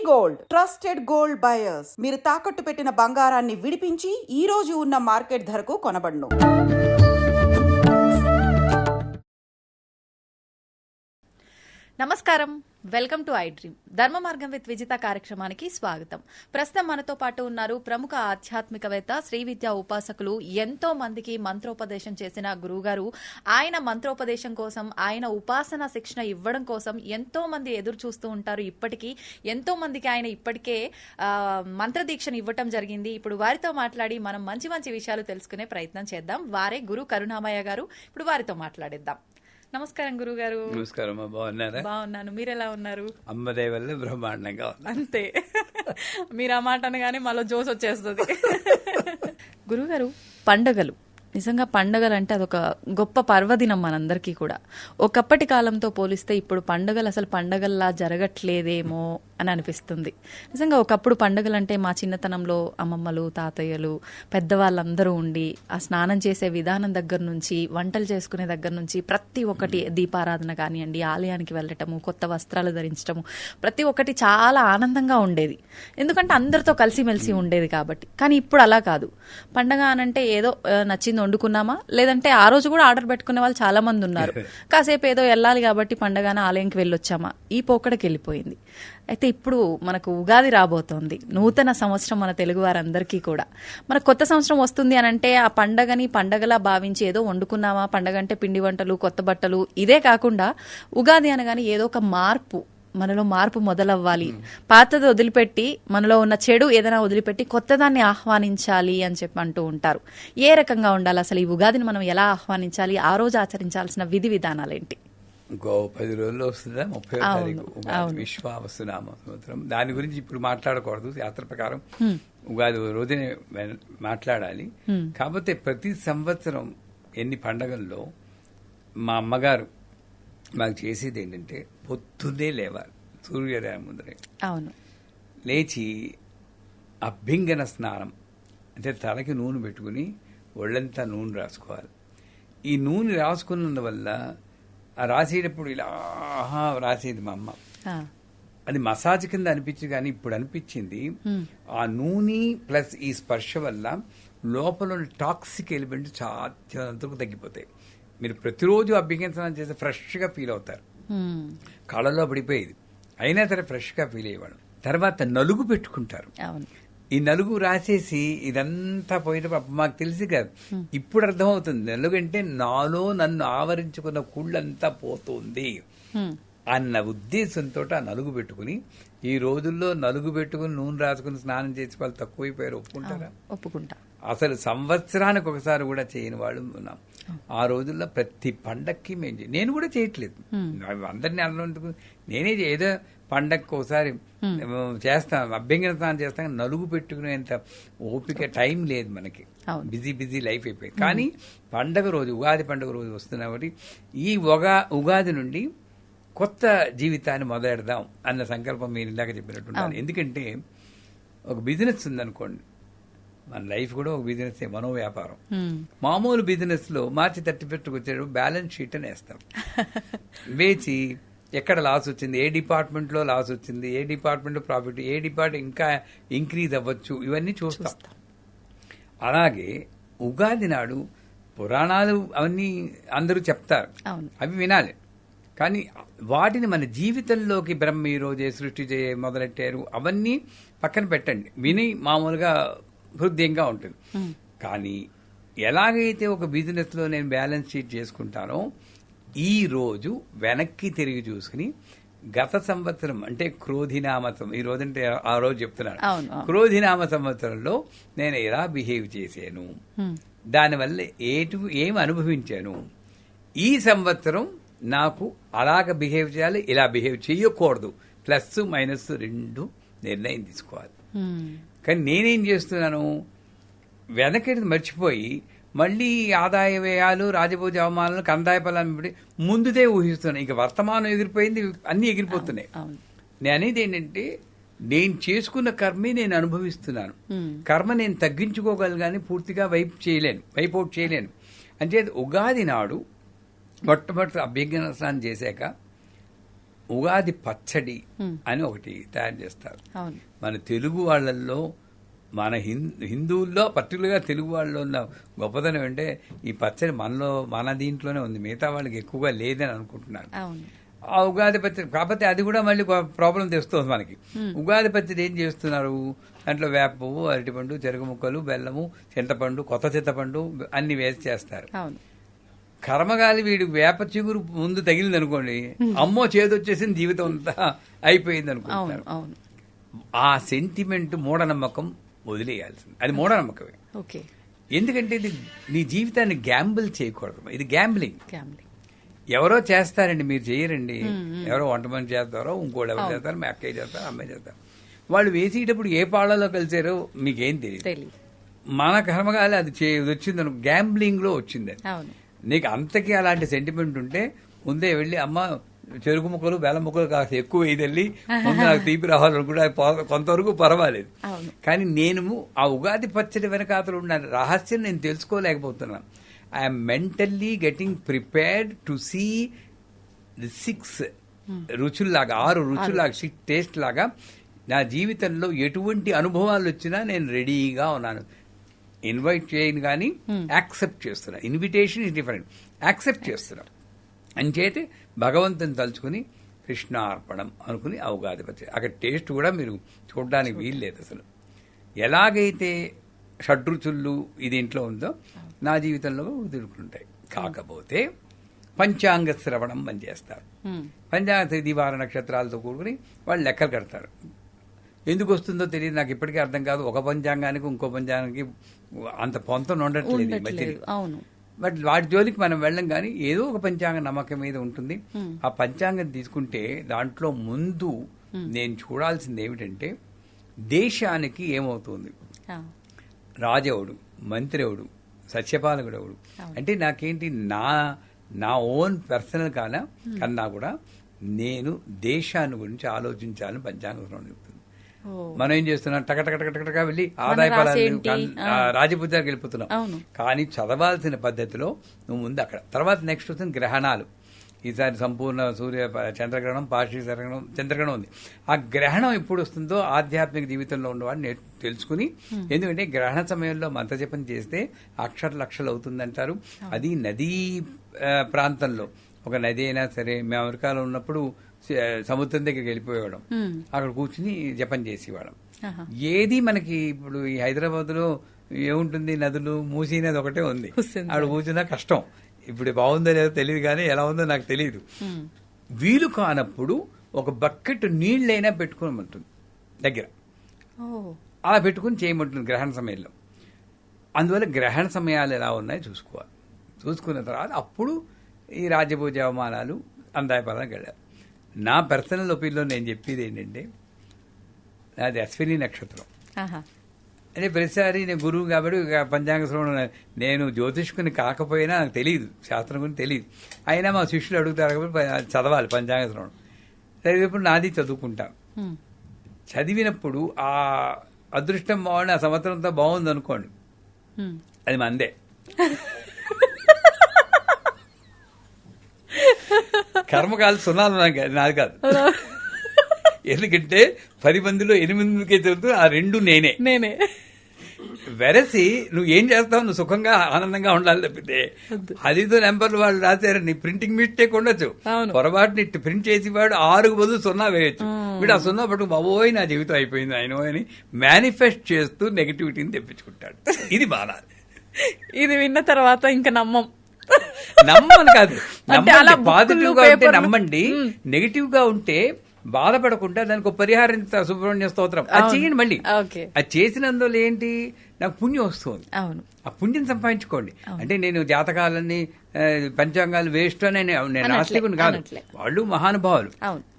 Gold trusted gold buyers. మీరు తాకట్టు పెట్టిన బంగారాన్ని విడిపించి ఈ రోజు ఉన్న మార్కెట్ ధరకు కొనబడును. నమస్కారం, వెల్కమ్ టు ఐ డ్రీమ్. ధర్మ మార్గం విత్ విజిత కార్యక్రమానికి స్వాగతం. ప్రస్తుతం మనతో పాటు ఉన్నారు ప్రముఖ ఆధ్యాత్మికవేత్త, శ్రీ విద్యా ఉపాసకులు, ఎంతో మందికి మంత్రోపదేశం చేసిన గురువుగారు. ఆయన మంత్రోపదేశం కోసం, ఆయన ఉపాసన శిక్షణ ఇవ్వడం కోసం ఎంతో మంది ఎదురు చూస్తూ ఉంటారు. ఇప్పటికీ ఎంతో మందికి ఆయన ఇప్పటికే మంత్రదీక్షను ఇవ్వటం జరిగింది. ఇప్పుడు వారితో మాట్లాడి మనం మంచి మంచి విషయాలు తెలుసుకునే ప్రయత్నం చేద్దాం. వారే గురు కరుణామయ్య గారు. ఇప్పుడు వారితో మాట్లాడిద్దాం. నమస్కారం గురుగారు. నమస్కారం. బాగున్నారా? బాగున్నాను. మీరు ఎలా ఉన్నారు? అమ్మదే వల్ల బ్రహ్మాండంగా ఉంది. అంతే, మీరు ఆ మాట అనగానే మళ్ళీ జోస్ వచ్చేస్తుంది. గురుగారు, పండగలు నిజంగా పండగలు అంటే అదొక గొప్ప పర్వదినం మనందరికీ కూడా. ఒకప్పటి కాలంతో పోలిస్తే ఇప్పుడు పండుగలు అసలు పండగల్లా జరగట్లేదేమో అని అనిపిస్తుంది. నిజంగా ఒకప్పుడు పండుగలు అంటే మా చిన్నతనంలో అమ్మమ్మలు, తాతయ్యలు, పెద్దవాళ్ళందరూ ఉండి ఆ స్నానం చేసే విధానం దగ్గర నుంచి, వంటలు చేసుకునే దగ్గర నుంచి ప్రతి ఒక్కటి, దీపారాధన కానివ్వండి, ఆలయానికి వెళ్ళటము, కొత్త వస్త్రాలు ధరించటము, ప్రతి ఒక్కటి చాలా ఆనందంగా ఉండేది. ఎందుకంటే అందరితో కలిసిమెలిసి ఉండేది కాబట్టి. కానీ ఇప్పుడు అలా కాదు. పండగ అనంటే ఏదో నచ్చింది వండుకున్నామా, లేదంటే ఆ రోజు కూడా ఆర్డర్ పెట్టుకునే వాళ్ళు చాలా మంది ఉన్నారు. కాసేపు ఏదో వెళ్ళాలి కాబట్టి పండగన ఆలయంకి వెళ్ళొచ్చామా, ఈ పోకడకి వెళ్ళిపోయింది. అయితే ఇప్పుడు మనకు ఉగాది రాబోతోంది, నూతన సంవత్సరం మన తెలుగు వారందరికీ కూడా. మన కొత్త సంవత్సరం వస్తుంది అని అంటే ఆ పండగని పండగలా భావించి ఏదో వండుకున్నామా, పండగ అంటే పిండి వంటలు, కొత్త బట్టలు, ఇదే కాకుండా ఉగాది అనగానే ఏదో ఒక మార్పు, మనలో మార్పు మొదలవ్వాలి, పాతది వదిలిపెట్టి మనలో ఉన్న చెడు ఏదైనా వదిలిపెట్టి కొత్తదాన్ని ఆహ్వానించాలి అని చెప్పి అంటూ ఉంటారు. ఏ రకంగా ఉండాలి అసలు ఈ ఉగాదిని మనం ఎలా ఆహ్వానించాలి, ఆ రోజు ఆచరించాల్సిన విధి విధానాలేంటి? ఇంకో 10 రోజుల్లో వస్తుందా? 30వ తారీఖు ఉగాది, విశ్వావసునామ సంవత్సరం. దాని గురించి ఇప్పుడు మాట్లాడకూడదు. శాస్త్ర ప్రకారం ఉగాది రోజునే మాట్లాడాలి. కాకపోతే ప్రతి సంవత్సరం ఎన్ని పండగల్లో మా అమ్మగారు మాకు చేసేది ఏంటంటే పొద్దున్నే లేవాలి, సూర్యోదయం ముందరే లేచి అభ్యంగన స్నానం అంటే తలకి నూనె పెట్టుకుని ఒళ్ళంతా నూనె రాసుకోవాలి. ఈ నూనె రాసుకున్నందువల్ల రాసేటప్పుడు ఇలా రాసేది మా అమ్మ. అది మసాజ్ కింద అనిపించింది, కానీ ఇప్పుడు అనిపించింది ఆ నూనె ప్లస్ ఈ స్పర్శ వల్ల లోపల టాక్సిక్ ఎలిమెంట్ చాలా తగ్గిపోతాయి. మీరు ప్రతిరోజు అభ్యంగన స్నానం చేస్తే ఫ్రెష్గా ఫీల్ అవుతారు. కళ్ళలో పడిపోయేది, అయినా సరే ఫ్రెష్గా ఫీల్ అయ్యేవాడు. తర్వాత నలుగు పెట్టుకుంటారు. ఈ నలుగు రాసేసి ఇదంతా పోయేటప్పుడు మాకు తెలిసి కాదు, ఇప్పుడు అర్థమవుతుంది. నలుగు అంటే నాలో నన్ను ఆవరించుకున్న కుళ్ళంతా పోతుంది అన్న ఉద్దేశంతో ఆ నలుగు పెట్టుకుని, ఈ రోజుల్లో నలుగు పెట్టుకుని నూనె రాసుకుని స్నానం చేసి వాళ్ళు తక్కువైపోయారు. ఒప్పుకుంటారా? ఒప్పుకుంటా. అసలు సంవత్సరానికి ఒకసారి కూడా చేయని వాళ్ళు ఉన్నాం. ఆ రోజుల్లో ప్రతి పండక్కి నేను కూడా చేయట్లేదు, అందరినీ అన్నందుకు నేనే ఏదో పండగకి ఒకసారి చేస్తాం, అభ్యంగన స్నానం చేస్తాం. నలుగు పెట్టుకునేంత ఓపిక టైం లేదు మనకి, బిజీ లైఫ్ అయిపోయింది. కానీ పండగ రోజు, ఉగాది పండుగ రోజు వస్తున్నా కాబట్టి ఈ ఉగాది నుండి కొత్త జీవితాన్ని మొదలెడదాం అన్న సంకల్పం మీరు ఇందాక చెప్పినట్టు. ఎందుకంటే ఒక బిజినెస్ ఉందనుకోండి, మన లైఫ్ కూడా ఒక బిజినెస్, మనో వ్యాపారం. మామూలు బిజినెస్ లో మార్చి 31కి వచ్చేటప్పుడు బ్యాలెన్స్ షీట్ అని వేస్తాం. వేచి ఎక్కడ లాస్ వచ్చింది, ఏ డిపార్ట్మెంట్లో లాస్ వచ్చింది, ఏ డిపార్ట్మెంట్లో ప్రాఫిట్, ఏ డిపార్ట్మెంట్ ఇంకా ఇంక్రీజ్ అవ్వచ్చు, ఇవన్నీ చూస్తాం. అలాగే ఉగాది నాడు పురాణాలు అవన్నీ అందరూ చెప్తారు, అవి వినాలి. కానీ వాటిని మన జీవితంలోకి బ్రహ్మ ఈ రోజే సృష్టి మొదలెట్టారు అవన్నీ పక్కన పెట్టండి, విని మామూలుగా హృదయంగా ఉంటుంది. కానీ ఎలాగైతే ఒక బిజినెస్ లో నేను బ్యాలెన్స్ షీట్ చేసుకుంటానో, ఈ రోజు వెనక్కి తిరిగి చూసుకుని గత సంవత్సరం అంటే క్రోధినామ, ఈ రోజు అంటే ఆ రోజు చెప్తున్నాను, క్రోధినామ సంవత్సరంలో నేను ఎలా బిహేవ్ చేశాను, దానివల్ల ఏమి అనుభవించాను, ఈ సంవత్సరం నాకు అలాగ బిహేవ్ చేయాలి, ఇలా బిహేవ్ చేయకూడదు, ప్లస్ మైనస్ 2 నిర్ణయం తీసుకోవాలి. కానీ నేనేం చేస్తున్నాను, వెనకటి మర్చిపోయి మళ్ళీ ఆదాయ వ్యయాలు, రాజభోజ అవమానాలు, కందాయ ఫలాన్ని ముందుదే ఊహిస్తున్నాను. ఇక వర్తమానం ఎగిరిపోయింది, అన్నీ ఎగిరిపోతున్నాయి. నేను అనేది ఏంటంటే, నేను చేసుకున్న కర్మే నేను అనుభవిస్తున్నాను. కర్మ నేను తగ్గించుకోగలను కానీ పూర్తిగా వైప్ అవుట్ చేయలేను. అంటే ఉగాది నాడు మొట్టమొదటి అభ్యంగన స్నానం చేశాక ఉగాది పచ్చడి అని ఒకటి తయారు చేస్తారు. అవును. మన తెలుగు వాళ్ళల్లో, మన హిందువుల్లో పర్టికులర్గా తెలుగు వాళ్ళలో ఉన్న గొప్పతనం అంటే ఈ పచ్చడి మన దీంట్లోనే ఉంది, మిగతా వాళ్ళకి ఎక్కువగా లేదని అనుకుంటున్నాను. అవును. ఆ ఉగాది పచ్చడి కాకపోతే అది కూడా మళ్ళీ ప్రాబ్లం తెస్తుంది మనకి. ఉగాది పచ్చడి ఏం చేస్తున్నారు, దాంట్లో వేప పువ్వు, అరటిపండు, చెరుకు ముక్కలు, బెల్లము, చింతపండు, కొత్త చింతపండు అన్ని వేసి చేస్తారు. అవును. కర్మగాలి వీడు వేప చిగురు ముందు తగిలింది అనుకోండి, అమ్మో చేదొచ్చేసింది, జీవితం అంతా అయిపోయింది అనుకుంటున్నారు. అవును. ఆ సెంటిమెంట్, మూఢనమ్మకం వదిలేయాల్సింది. అది మూఢనమ్మకమే. ఓకే. ఎందుకంటే ఇది నీ జీవితాన్ని గ్యాంబుల్ చేయకూడదు. ఇది గ్యాంబ్లింగ్. ఫ్యామిలీ. ఎవరో చేస్తారండి, మీరు చేయరండి. ఎవరో వంట మనిషి చేస్తారో, ఇంకోటి ఎవరు చేస్తారు, మీ అక్కయ్య చేస్తారు, అమ్మాయి చేస్తారు. వాళ్ళు వేసేటప్పుడు ఏ పాళ్ళలో కలిసారో మీకేం తెలియదు. మన కర్మగాలి అది వచ్చింది, గ్యాంబ్లింగ్ లో వచ్చింది. అవును. నీకు అంతకీ అలాంటి సెంటిమెంట్ ఉంటే ముందే వెళ్ళి అమ్మ చెరుకు ముక్కలు, బెల్లం ముక్కలు కాస్త ఎక్కువ వేయదల్లి ముందు నాకు తీపి రావాలనుకుంటే కొంతవరకు పర్వాలేదు. కానీ నేను ఆ ఉగాది పచ్చడి వెనకాతలు ఉన్న రహస్యం నేను తెలుసుకోలేకపోతున్నాను. I'm mentally getting prepared to see the 6 రుచుల్లాగా, 6 రుచుల్లాగా, 6 టేస్ట్ లాగా నా జీవితంలో ఎటువంటి అనుభవాలు వచ్చినా నేను రెడీగా ఉన్నాను. ఇన్వైట్ చేయను కానీ యాక్సెప్ట్ చేస్తున్నా. ఇన్విటేషన్ ఇస్ డిఫరెంట్, యాక్సెప్ట్ చేస్తున్నా. అంచేతే భగవంతుని తలుచుకుని కృష్ణార్పణం అనుకుని ఆ ఉగాది పచ్చడి. అక్కడ టేస్ట్ కూడా మీరు చూడడానికి వీల్లేదు అసలు. ఎలాగైతే షడ్రుచులు ఇది ఇంట్లో ఉందో నా జీవితంలో తిరుగుతుంటాయి. కాకపోతే పంచాంగ శ్రవణం అని చేస్తారు. పంచాంగ తేదీ వార నక్షత్రాలతో కూడుకుని వాళ్ళు లెక్కలు కడతారు. ఎందుకు వస్తుందో తెలియదు, నాకు ఇప్పటికీ అర్థం కాదు. ఒక పంచాంగానికి ఇంకో పంచాంగానికి అంత పొంతం ఉండట్లేదు ఈ మధ్య. బట్ వాటి జోలికి మనం వెళ్ళం. కానీ ఏదో ఒక పంచాంగ నమ్మకం మీద ఉంటుంది. ఆ పంచాంగం తీసుకుంటే దాంట్లో ముందు నేను చూడాల్సింది ఏమిటంటే దేశానికి ఏమవుతుంది, రాజెవడు, మంత్రి ఎవడు, సత్యపాలకుడు ఎవడు, అంటే నాకేంటి నా ఓన్ పర్సనల్ కన్నా కూడా నేను దేశాన్ని గురించి ఆలోచించాలని పంచాంగం చెప్తుంది. మనం ఏం చేస్తున్నాం, టకటక వెళ్ళి ఆదాయ ఫలాలు రాజపూజకి వెళ్ళిపోతున్నాం. కానీ చదవాల్సిన పద్ధతిలో నువ్వు ముందు అక్కడ, తర్వాత నెక్స్ట్ వస్తుంది గ్రహణాలు. ఈసారి సంపూర్ణ సూర్య చంద్రగ్రహణం, పార్షిక చంద్రగ్రహణం ఉంది. ఆ గ్రహణం ఎప్పుడు వస్తుందో ఆధ్యాత్మిక జీవితంలో ఉన్నవాడిని తెలుసుకుని, ఎందుకంటే గ్రహణ సమయంలో మంత్రజపం చేస్తే లక్షలు అవుతుందంటారు. అది నదీ ప్రాంతంలో, ఒక నది అయినా సరే, మేము అమెరికాలో ఉన్నప్పుడు సముద్రం దగ్గరికి వెళ్ళిపోయేవాళ్ళం, అక్కడ కూర్చుని జపం చేసేవాళ్ళం. ఏది మనకి ఇప్పుడు ఈ హైదరాబాద్ లో ఏముంటుంది, నదులు, మూసీ నది ఒకటే ఉంది, అక్కడ కూర్చున్నా కష్టం. ఇప్పుడు బాగుందో లేదో తెలియదు, కానీ ఎలా ఉందో నాకు తెలియదు. వీలు కానప్పుడు ఒక బకెట్ నీళ్ళైనా పెట్టుకోమంటుంది దగ్గర, అలా పెట్టుకుని చేయమంటుంది గ్రహణ సమయంలో. అందువల్ల గ్రహణ సమయాలు ఎలా ఉన్నాయో చూసుకోవాలి. చూసుకున్న తర్వాత అప్పుడు ఈ రాజ్యపూజ అవమానాలు, అందాయపాలనకి వెళ్ళారు. నా పర్సనల్ ఒపీనియన్ నేను చెప్పేది ఏంటంటే, నాది అశ్విని నక్షత్రం. అంటే ప్రతిసారి నేను గురువు కాబట్టి పంచాంగ శ్రవణం, నేను జ్యోతిష్కుని కాకపోయినా నాకు తెలియదు, శాస్త్రం గురించి తెలియదు. అయినా మా శిష్యులు అడుగుతారు కాబట్టి చదవాలి పంచాంగ శ్రవణం. చదివినప్పుడు నాది చదువుకుంటాం. చదివినప్పుడు ఆ అదృష్టం బాగుండి, ఆ సంవత్సరంతో బాగుంది అనుకోండి, అది మందే. కర్మకాలు సున్నాలు నాది కాదు. ఎందుకంటే 10 మందిలో 8 మందికే తెలుసు, ఆ 2 నేనే. వెరసి నువ్వు ఏం చేస్తావు, నువ్వు సుఖంగా ఆనందంగా ఉండాలి తప్పితే అదితో నెంబర్లు వాళ్ళు రాశారని ప్రింటింగ్ మిస్టేక్ ఉండొచ్చు, పొరపాటుని ప్రింట్ చేసి వాడు 6 బదులు 0 వేయొచ్చు. వీడు ఆ 0 పట్టుకు బాబోయ్ నా జీవితం అయిపోయింది ఆయన అని మేనిఫెస్ట్ చేస్తూ నెగటివిటీని తెప్పించుకుంటాడు. ఇది బాగా. ఇది విన్న తర్వాత ఇంకా నమ్మని కాదు, పాజిటివ్ గా ఉంటే నమ్మండి, నెగిటివ్ గా ఉంటే బాధపడకుండా దానికి ఒక పరిహారం, సుబ్రహ్మణ్య స్తోత్రం అది చేయండి. మళ్ళీ అది చేసినందువల్ల ఏంటి, నాకు పుణ్యం వస్తుంది. ఆ పుణ్యం సంపాదించుకోండి. అంటే నేను జాతకాలన్నీ పంచాంగాలు వేస్ట్ అని నేను ఆస్తికుని కాదు, వాళ్ళు మహానుభావులు.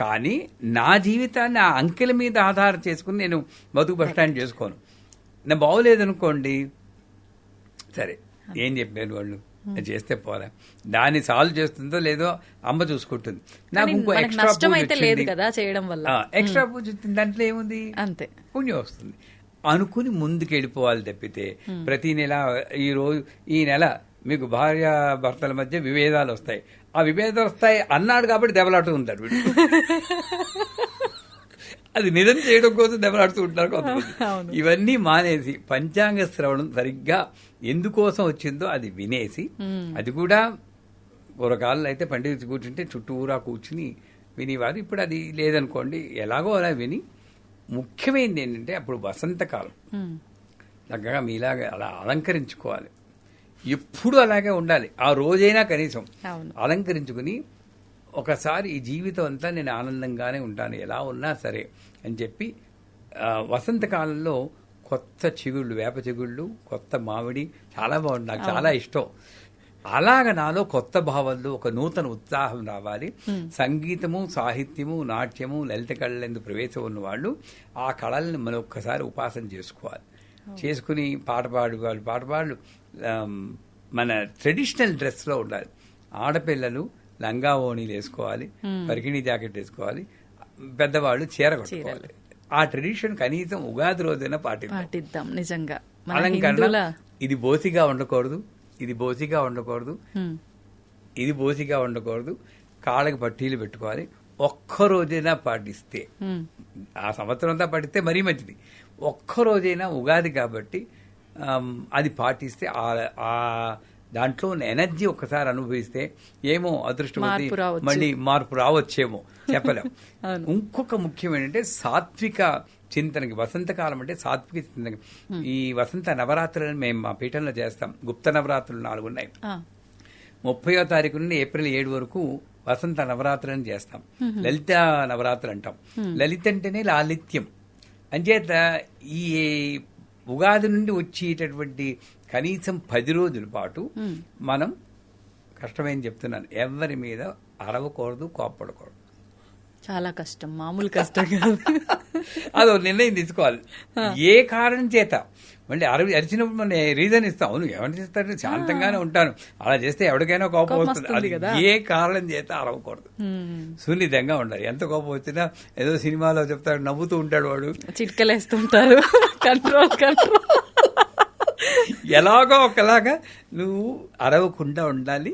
కానీ నా జీవితాన్ని ఆ అంకెల మీద ఆధారం చేసుకుని నేను బతుకు బస్టాండ్ చేసుకోను. నా బాగోలేదనుకోండి, సరే ఏం చెప్పారు వాళ్ళు, చేస్తే పోరా, దాన్ని సాల్వ్ చేస్తుందో లేదో అమ్మ చూసుకుంటుంది. నాకు ఇంకో ఎక్స్ట్రా పూజ వచ్చింది, దాంట్లో ఏముంది, అంతే పుణ్యం వస్తుంది అనుకుని ముందుకు వెళ్ళిపోవాలి తప్పితే ప్రతి నెల ఈ నెల మీకు భార్య భర్తల మధ్య విభేదాలు వస్తాయి, ఆ విభేదాలు వస్తాయి అన్నాడు కాబట్టి దెబ్బలాడుతూ ఉంటాడు వీడు. అది నిజం చేయడం కోసం దెబ్బలాడుతూ ఉంటారు కొంతమంది. ఇవన్నీ మానేసి పంచాంగ శ్రవణం సరిగ్గా ఎందుకోసం వచ్చిందో అది వినేసి, అది కూడా పూర్వకాలంలో అయితే పండితులు కూర్చుంటే చుట్టూరా కూర్చుని వినేవారు. ఇప్పుడు అది లేదనుకోండి, ఎలాగో అలా విని. ముఖ్యమైనది ఏంటంటే అప్పుడు వసంతకాలం, చక్కగా మీలాగా అలా అలంకరించుకోవాలి. ఎప్పుడు అలాగే ఉండాలి. ఆ రోజైనా కనీసం అలంకరించుకుని ఒకసారి ఈ జీవితం అంతా నేను ఆనందంగానే ఉంటాను ఎలా ఉన్నా సరే అని చెప్పి, వసంతకాలంలో కొత్త చిగుళ్ళు, వేప చిగుళ్ళు, కొత్త మామిడి చాలా బాగుంటుంది, నాకు చాలా ఇష్టం. అలాగ నాలో కొత్త భావాల్లో ఒక నూతన ఉత్సాహం రావాలి. సంగీతము, సాహిత్యము, నాట్యము, లలిత కళలందు ప్రవేశం ఉన్న వాళ్ళు ఆ కళల్ని మనం ఒక్కసారి ఉపాసన చేసుకోవాలి. చేసుకుని పాట పాడు మన ట్రెడిషనల్ డ్రెస్లో ఉండాలి. ఆడపిల్లలు లంగా ఓణీలు వేసుకోవాలి, పరికిణీ జాకెట్ వేసుకోవాలి, పెద్దవాళ్ళు చీర కట్టుకోవాలి. ఆ ట్రెడిషన్ కనీసం ఉగాది రోజైనా పాటిద్దాం. నిజంగా అలంకరణ ఇది బోసిగా ఉండకూడదు, ఇది బోసిగా ఉండకూడదు, ఇది బోసిగా ఉండకూడదు. కాళ్ళకి పట్టీలు పెట్టుకోవాలి. ఒక్కరోజైనా పాటిస్తే, ఆ సంవత్సరం అంతా పాటిస్తే మరీ మంచిది. ఒక్కరోజైనా ఉగాది కాబట్టి అది పాటిస్తే ఆ దాంట్లో ఉన్న ఎనర్జీ ఒక్కసారి అనుభవిస్తే ఏమో అదృష్టవతి మళ్ళీ మార్పు రావచ్చేమో చెప్పలేం. ఇంకొక ముఖ్యం ఏంటంటే సాత్విక చింతనకి, వసంతకాలం అంటే సాత్విక చింతనకి. ఈ వసంత నవరాత్రులను మేము మా పీఠంలో చేస్తాం. గుప్త నవరాత్రులు 4 ఉన్నాయి. 30వ తారీఖు నుండి ఏప్రిల్ 7 వరకు వసంత నవరాత్రులను చేస్తాం. లలిత నవరాత్రులు అంటాం. లలిత అంటేనే లాలిత్యం. అంచేత ఈ ఉగాది నుండి వచ్చేటటువంటి కనీసం 10 రోజుల పాటు మనం కష్టమేం చెప్తున్నాను, ఎవరి మీద అరవకూడదు, కోప్పడకూడదు. చాలా కష్టం, మామూలు కష్టం కాదు. అదో నిర్ణయం తీసుకోవాలి. ఏ కారణం చేత మళ్ళీ అరిచినప్పుడు మనం రీజన్ ఇస్తాం. అవును ఎవరిని చేస్తారు, శాంతంగానే ఉంటాను, అలా చేస్తే ఎవరికైనా కోపం వస్తుంది. అది ఏ కారణం చేత అరవకూడదు, సున్నితంగా ఉండాలి. ఎంత కోపం వచ్చినా ఏదో సినిమాలో చెప్తాడు, నవ్వుతూ ఉంటాడు వాడు, చిట్కలేస్తుంటారు. కంట్రోల్ ఎలాగో ఒకలాగా నువ్వు అరవకుండా ఉండాలి,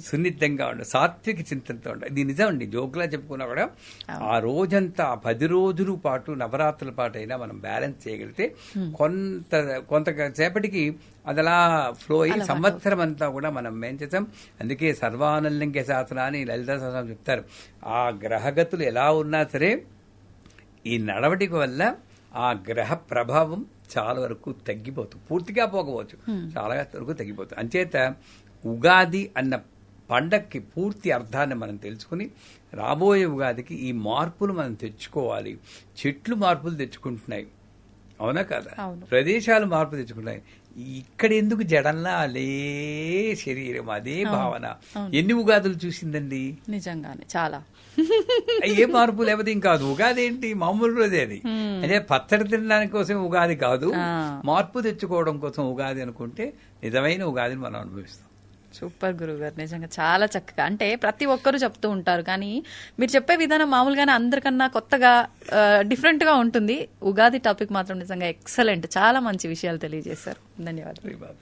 సున్నితంగా ఉండాలి, సాత్విక చింతనతో ఉండాలి. ఇది నిజం అండి, జోకులా చెప్పుకున్నా కూడా ఆ రోజంతా 10 రోజుల పాటు నవరాత్రుల పాటు అయినా మనం బ్యాలెన్స్ చేయగలిగితే కొంతసేపటికి అదలా ఫ్లో అయ్యి సంవత్సరం అంతా కూడా మనం ఏం చేస్తాం. అందుకే సర్వానందంకే శాసన అని లలితా శాసనం చెప్తారు. ఆ గ్రహగతులు ఎలా ఉన్నా సరే ఈ నడవడిక వల్ల ఆ గ్రహ ప్రభావం చాలా వరకు తగ్గిపోతుంది. పూర్తిగా పోకపోవచ్చు, చాలా వరకు తగ్గిపోతుంది. అంచేత ఉగాది అన్న పండక్కి పూర్తి అర్థాన్ని మనం తెలుసుకుని రాబోయే ఉగాదికి ఈ మార్పులు మనం తెచ్చుకోవాలి. చెట్లు మార్పులు తెచ్చుకుంటున్నాయి, అవునా కదా, ప్రదేశాలు మార్పు తెచ్చుకుంటున్నాయి. ఇక్కడ ఎందుకు జడంలా అదే శరీరం, అదే భావన. ఎన్ని ఉగాదులు చూసిందండి నిజంగానే, చాలా. ఏ మార్పు లేకపోతే ఇంకా ఉగాది ఏంటి, మామూలు రోజే అది. అదే పచ్చడి తినడానికి కోసం ఉగాది కాదు, మార్పు తెచ్చుకోవడం కోసం ఉగాది అనుకుంటే నిజమైన ఉగాదిని మనం అనుభవిస్తాం. సూపర్ గురుగారు, నిజంగా చాలా చక్కగా. అంటే ప్రతి ఒక్కరు చెప్తూ ఉంటారు, కానీ మీరు చెప్పే విధానం మామూలుగానే అందరికన్నా కొత్తగా డిఫరెంట్ గా ఉంటుంది. ఉగాది టాపిక్ మాత్రం నిజంగా ఎక్సలెంట్, చాలా మంచి విషయాలు తెలియజేశారు. ధన్యవాదాలు.